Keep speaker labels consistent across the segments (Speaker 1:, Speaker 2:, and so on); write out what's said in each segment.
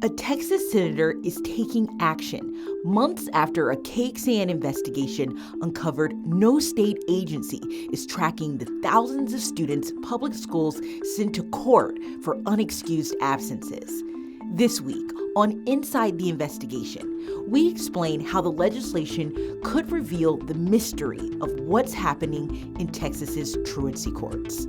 Speaker 1: A Texas senator is taking action months after a KXAN investigation uncovered no state agency is tracking the thousands of students public schools sent to court for unexcused absences. This week on Inside the Investigation, we explain how the legislation could reveal the mystery of what's happening in Texas's truancy courts.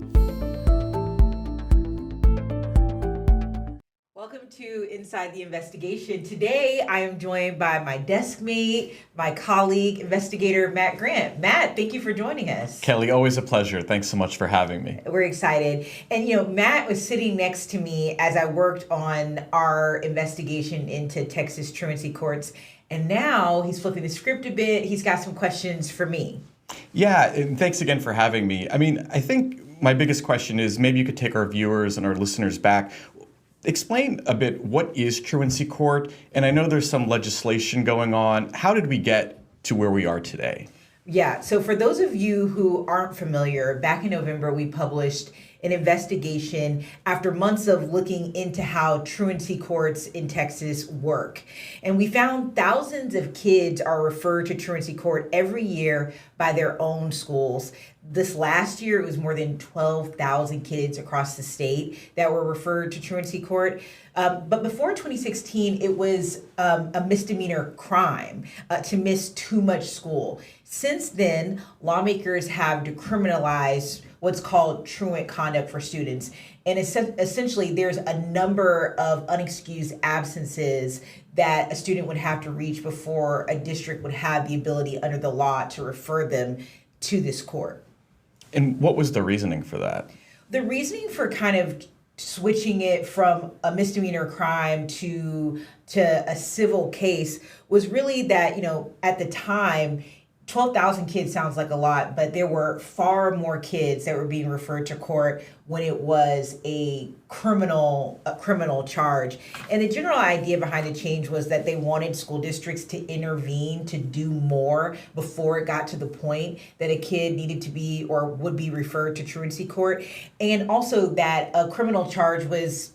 Speaker 1: Welcome to Inside the Investigation. Today, I am joined by my desk mate, my colleague, investigator Matt Grant. Matt, thank you for joining us.
Speaker 2: Kelly, always a pleasure. Thanks so much for having me.
Speaker 1: We're excited. And, Matt was sitting next to me as I worked on our investigation into Texas truancy courts. And now he's flipping the script a bit. He's got some questions for me.
Speaker 2: Yeah, and thanks again for having me. I think my biggest question is maybe you could take our viewers and our listeners back. Explain a bit, what is truancy court? And I know there's some legislation going on. How did we get to where we are today?
Speaker 1: Yeah, so for those of you who aren't familiar, back in November, we published an investigation after months of looking into how truancy courts in Texas work. And we found thousands of kids are referred to truancy court every year by their own schools. This last year, it was more than 12,000 kids across the state that were referred to truancy court. But before 2016, it was a misdemeanor crime to miss too much school. Since then, lawmakers have decriminalized what's called truant conduct for students. And essentially, there's a number of unexcused absences that a student would have to reach before a district would have the ability under the law to refer them to this court.
Speaker 2: And what was the reasoning for that?
Speaker 1: The reasoning for kind of switching it from a misdemeanor crime to a civil case was really that, at the time, 12,000 kids sounds like a lot, but there were far more kids that were being referred to court when it was a criminal charge. And the general idea behind the change was that they wanted school districts to intervene, to do more before it got to the point that a kid needed to be or would be referred to truancy court. And also that a criminal charge was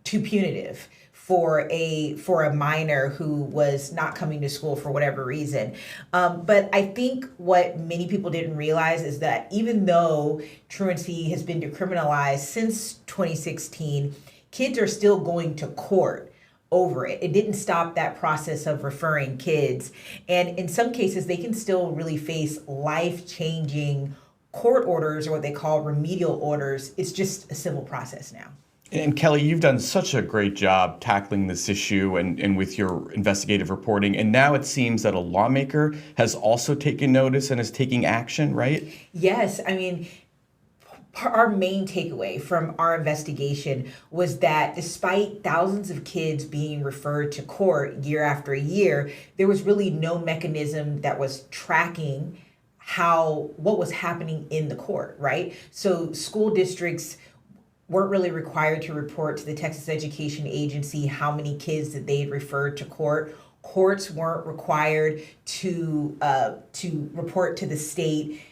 Speaker 1: too punitive for a minor who was not coming to school for whatever reason. But I think what many people didn't realize is that even though truancy has been decriminalized since 2016, kids are still going to court over it. It didn't stop that process of referring kids. And in some cases, they can still really face life-changing court orders, or what they call remedial orders. It's just a civil process now.
Speaker 2: And Kelly, you've done such a great job tackling this issue and with your investigative reporting. And now it seems that a lawmaker has also taken notice and is taking action, right?
Speaker 1: Yes. Our main takeaway from our investigation was that despite thousands of kids being referred to court year after year, there was really no mechanism that was tracking what was happening in the court, right? So school districts weren't really required to report to the Texas Education Agency how many kids that they had referred to court. Courts weren't required to report to the state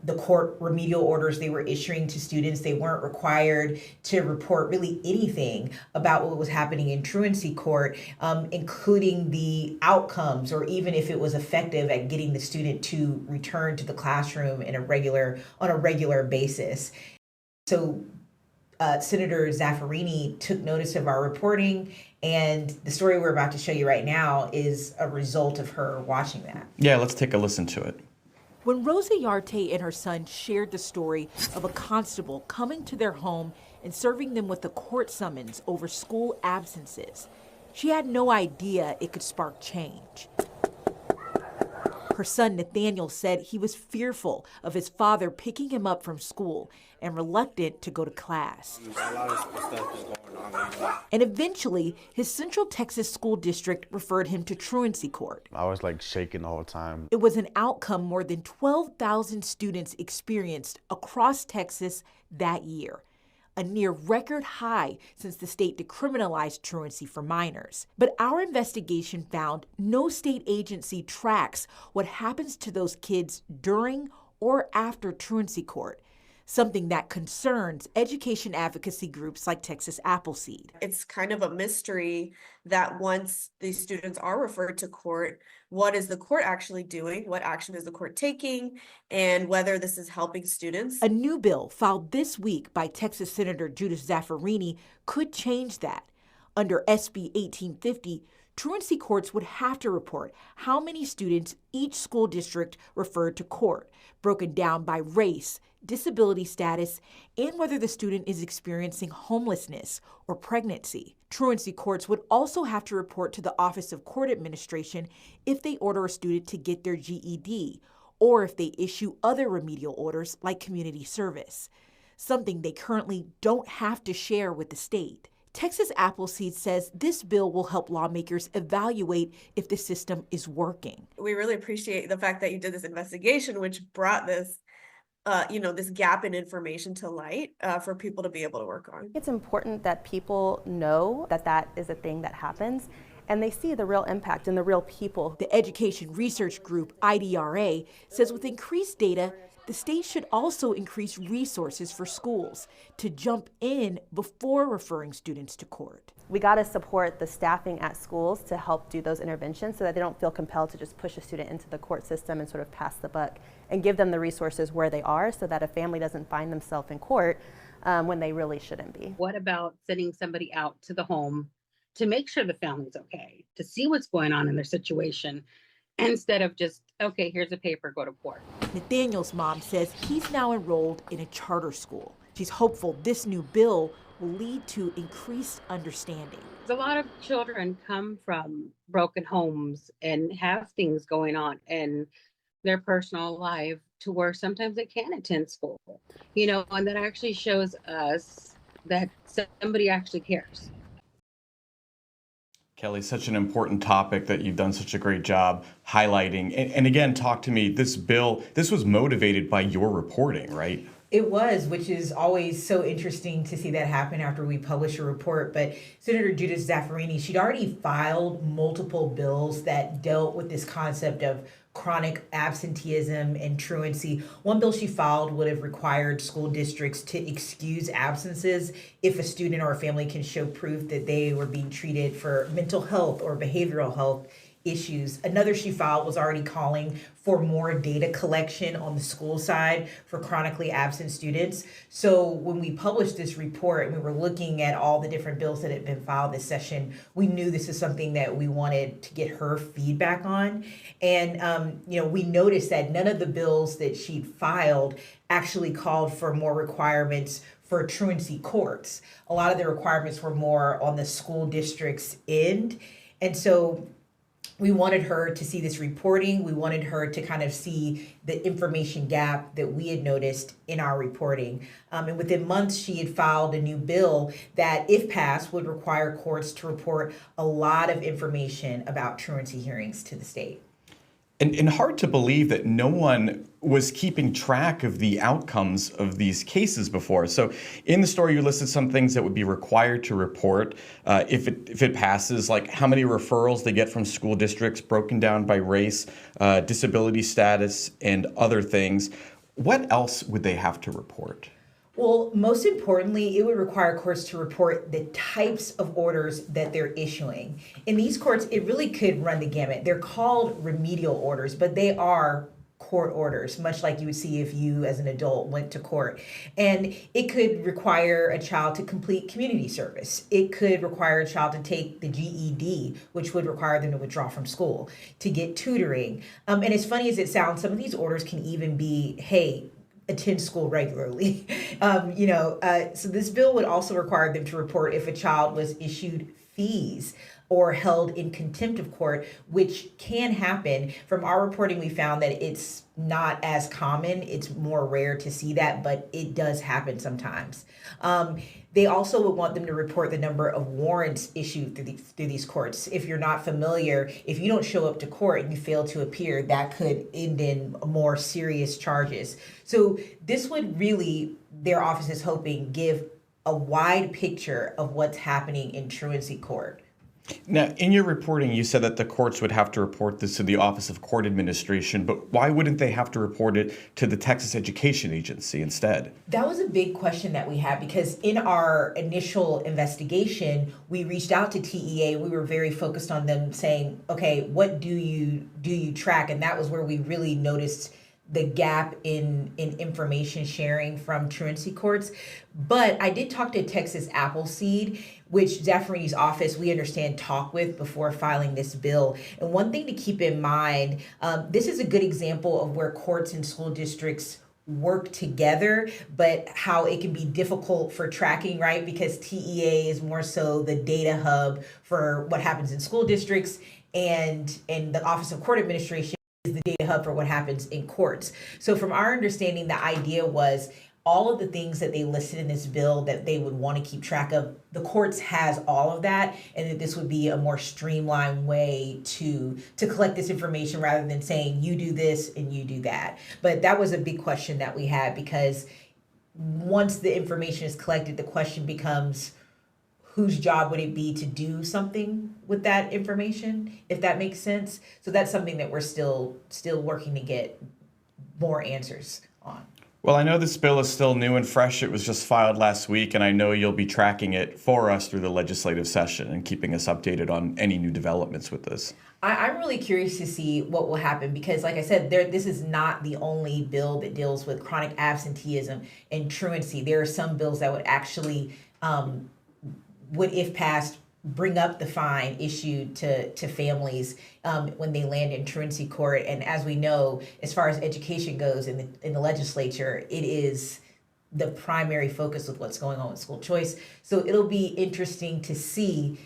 Speaker 1: the court remedial orders they were issuing to students. They weren't required to report really anything about what was happening in truancy court, including the outcomes, or even if it was effective at getting the student to return to the classroom on a regular basis. So Senator Zaffirini took notice of our reporting, and the story we're about to show you right now is a result of her watching that.
Speaker 2: Yeah, let's take a listen to it.
Speaker 1: When Rosa Yarte and her son shared the story of a constable coming to their home and serving them with a court summons over school absences, she had no idea it could spark change. Her son Nathaniel said he was fearful of his father picking him up from school and reluctant to go to class.
Speaker 3: A lot of stuff is going on.
Speaker 1: And eventually, his Central Texas school district referred him to truancy court.
Speaker 3: I was shaking the whole time.
Speaker 1: It was an outcome more than 12,000 students experienced across Texas that year, a near record high since the state decriminalized truancy for minors. But our investigation found no state agency tracks what happens to those kids during or after truancy court. something that concerns education advocacy groups like Texas Appleseed.
Speaker 4: It's kind of a mystery that once these students are referred to court, what is the court actually doing? What action is the court taking? And whether this is helping students.
Speaker 1: A new bill filed this week by Texas Senator Judith Zaffirini could change that. Under SB 1850, truancy courts would have to report how many students each school district referred to court, broken down by race, disability status, and whether the student is experiencing homelessness or pregnancy. Truancy courts would also have to report to the Office of Court Administration if they order a student to get their GED, or if they issue other remedial orders like community service, something they currently don't have to share with the state. Texas Appleseed says this bill will help lawmakers evaluate if the system is working.
Speaker 4: We really appreciate the fact that you did this investigation, which brought this this gap in information to light for people to be able to work on.
Speaker 5: It's important that people know that that is a thing that happens and they see the real impact and the real people.
Speaker 1: The education research group IDRA says with increased data, the state should also increase resources for schools to jump in before referring students to court.
Speaker 5: We got to support the staffing at schools to help do those interventions so that they don't feel compelled to just push a student into the court system and sort of pass the buck, and give them the resources where they are so that a family doesn't find themselves in court when they really shouldn't be.
Speaker 6: What about sending somebody out to the home to make sure the family's okay, to see what's going on in their situation, instead of just, okay, here's a paper, go to court.
Speaker 1: Nathaniel's mom says he's now enrolled in a charter school. She's hopeful this new bill will lead to increased understanding.
Speaker 6: A lot of children come from broken homes and have things going on in their personal life to where sometimes they can't attend school, and that actually shows us that somebody actually cares.
Speaker 2: Kelly, such an important topic that you've done such a great job highlighting. And again, talk to me, this was motivated by your reporting, right?
Speaker 1: It was, which is always so interesting to see that happen after we publish a report. But Senator Judith Zaffirini, she'd already filed multiple bills that dealt with this concept of chronic absenteeism and truancy. One bill she filed would have required school districts to excuse absences if a student or a family can show proof that they were being treated for mental health or behavioral health issues. Another she filed was already calling for more data collection on the school side for chronically absent students. So when we published this report and we were looking at all the different bills that had been filed this session, we knew this is something that we wanted to get her feedback on. And, we noticed that none of the bills that she'd filed actually called for more requirements for truancy courts. A lot of the requirements were more on the school district's end. And so we wanted her to see this reporting. We wanted her to kind of see the information gap that we had noticed in our reporting. And within months, she had filed a new bill that, if passed, would require courts to report a lot of information about truancy hearings to the state.
Speaker 2: And hard to believe that no one was keeping track of the outcomes of these cases before. So in the story, you listed some things that would be required to report if it passes, like how many referrals they get from school districts broken down by race, disability status, and other things. What else would they have to report?
Speaker 1: Well, most importantly, it would require courts to report the types of orders that they're issuing. In these courts, it really could run the gamut. They're called remedial orders, but they are court orders, much like you would see if you as an adult went to court. And it could require a child to complete community service. It could require a child to take the GED, which would require them to withdraw from school, to get tutoring. And as funny as it sounds, some of these orders can even be, hey, attend school regularly. So this bill would also require them to report if a child was issued fees or held in contempt of court, which can happen. From our reporting, we found that it's not as common. It's more rare to see that, but it does happen sometimes. They also would want them to report the number of warrants issued through these courts. If you're not familiar, if you don't show up to court and you fail to appear, that could end in more serious charges. So this would really, their office is hoping, give a wide picture of what's happening in truancy court.
Speaker 2: Now, in your reporting, you said that the courts would have to report this to the Office of Court Administration, but why wouldn't they have to report it to the Texas Education Agency instead?
Speaker 1: That was a big question that we had because in our initial investigation, we reached out to TEA. We were very focused on them saying, okay, what do you track? And that was where we really noticed the gap in information sharing from truancy courts. But I did talk to Texas Appleseed, which Zaffarini's office, we understand, talked with before filing this bill. And one thing to keep in mind, this is a good example of where courts and school districts work together, but how it can be difficult for tracking, right? Because TEA is more so the data hub for what happens in school districts, and the Office of Court Administration is the data hub for what happens in courts. So from our understanding, the idea was all of the things that they listed in this bill that they would want to keep track of, the courts has all of that, and that this would be a more streamlined way to collect this information rather than saying you do this and you do that. But that was a big question that we had, because once the information is collected, the question becomes, whose job would it be to do something with that information, if that makes sense? So that's something that we're still working to get more answers on.
Speaker 2: Well, I know this bill is still new and fresh. It was just filed last week, and I know you'll be tracking it for us through the legislative session and keeping us updated on any new developments with this.
Speaker 1: I'm really curious to see what will happen because, like I said, this is not the only bill that deals with chronic absenteeism and truancy. There are some bills that would actually, would, if passed, bring up the fine issued to families when they land in truancy court. And as we know, as far as education goes in the legislature, it is the primary focus with what's going on with school choice. So it'll be interesting to see,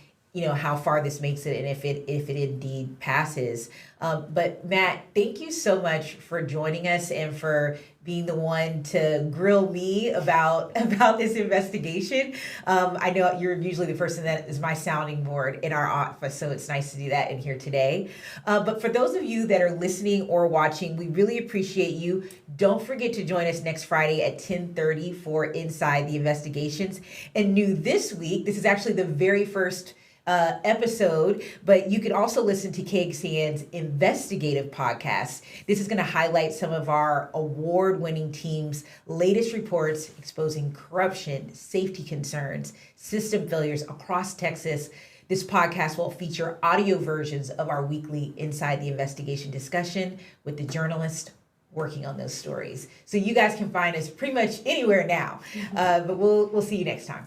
Speaker 1: how far this makes it and if it indeed passes. But Matt, thank you so much for joining us and for being the one to grill me about this investigation. I know you're usually the person that is my sounding board in our office, so it's nice to do that in here today. But for those of you that are listening or watching, we really appreciate you. Don't forget to join us next Friday at 10:30 for Inside the Investigations. And new this week, this is actually the very first episode, but you can also listen to KXAN's investigative podcast. This is going to highlight some of our award-winning team's latest reports exposing corruption, safety concerns, system failures across Texas. This podcast will feature audio versions of our weekly Inside the Investigation discussion with the journalists working on those stories. So you guys can find us pretty much anywhere now, but we'll see you next time.